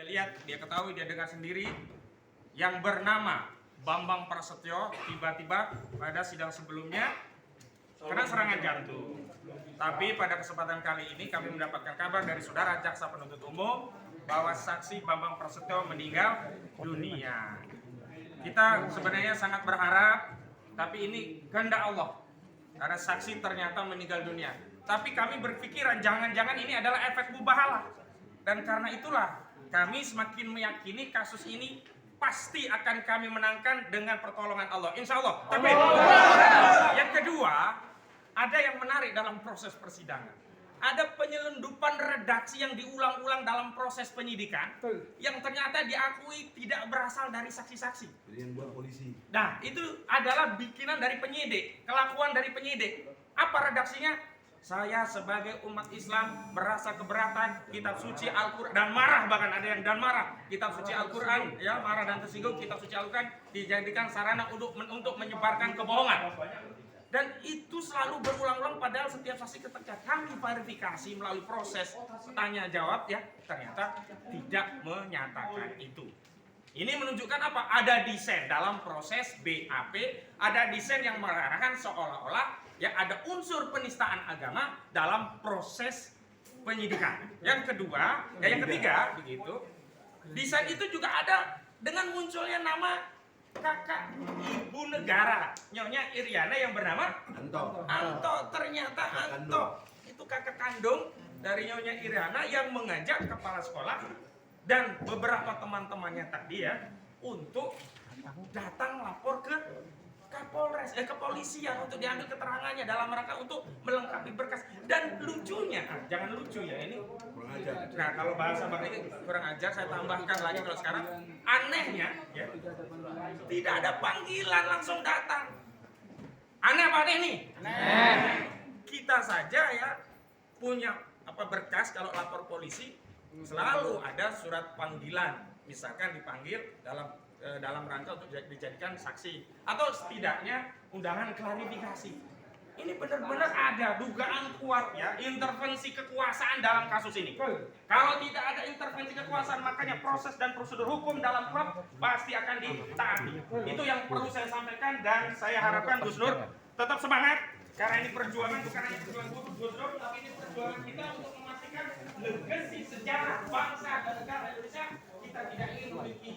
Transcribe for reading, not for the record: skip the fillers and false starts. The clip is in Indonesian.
lihat, dia ketahui, dia dengar sendiri, yang bernama Bambang Prasetyo tiba-tiba pada sidang sebelumnya kena serangan jantung. Tapi pada kesempatan kali ini kami mendapatkan kabar dari saudara jaksa penuntut umum bahwa saksi Bambang Prasetyo meninggal dunia. Kita sebenarnya sangat berharap, tapi ini kehendak Allah. Karena saksi ternyata meninggal dunia. Tapi kami berpikiran jangan-jangan ini adalah efek mubahalah. Dan karena itulah kami semakin meyakini kasus ini pasti akan kami menangkan dengan pertolongan Allah. Insya Allah. Tapi yang kedua, ada yang menarik dalam proses persidangan. Ada penyelundupan redaksi yang diulang-ulang dalam proses penyidikan yang ternyata diakui tidak berasal dari saksi-saksi. Jadi yang buat polisi. Nah, itu adalah bikinan dari penyidik, kelakuan dari penyidik. Apa redaksinya? Saya sebagai umat Islam merasa keberatan kitab suci Al-Quran dan marah, bahkan ada yang dan marah kitab suci Al-Quran, ya marah dan tersinggung kitab suci Al-Quran dijadikan sarana untuk menyebarkan kebohongan. Dan itu selalu berulang-ulang, padahal setiap saksi ketika kami verifikasi melalui proses tanya jawab, ya ternyata tidak menyatakan itu. Ini menunjukkan apa? Ada desain dalam proses BAP, ada desain yang mengarahkan seolah-olah ya ada unsur penistaan agama dalam proses penyidikan. Yang kedua, ya yang ketiga begitu. Desain itu juga ada dengan munculnya nama kakak ibu negara, Nyonya Iriana yang bernama Anto. Ternyata Anto itu kakak kandung dari Nyonya Iriana yang mengajak kepala sekolah dan beberapa teman-temannya tadi ya untuk datang lapor ke Kapolres, kepolisian untuk diambil keterangannya dalam rangka untuk melengkapi berkas. Dan lucunya, jangan lucu ya ini. Kurang ajar. Nah kalau bahasa Bang ini kurang ajar, saya tambahkan lagi kalau sekarang anehnya ya tidak ada panggilan, langsung datang. Aneh apa aneh nih? Aneh. Kita saja ya punya berkas kalau lapor polisi selalu ada surat panggilan, misalkan dipanggil dalam rangka untuk dijadikan saksi atau setidaknya undangan klarifikasi. Ini benar-benar ada dugaan kuat ya intervensi kekuasaan dalam kasus ini. Kalau tidak ada intervensi kekuasaan, makanya proses dan prosedur hukum dalam klub pasti akan ditaati. Itu yang perlu saya sampaikan dan saya harapkan Gus Nur tetap semangat karena ini perjuangan bukan hanya perjuangan Gus Nur, tapi ini perjuangan kita untuk memastikan legasi sejarah bangsa dan negara Indonesia. Kita tidak ingin memiliki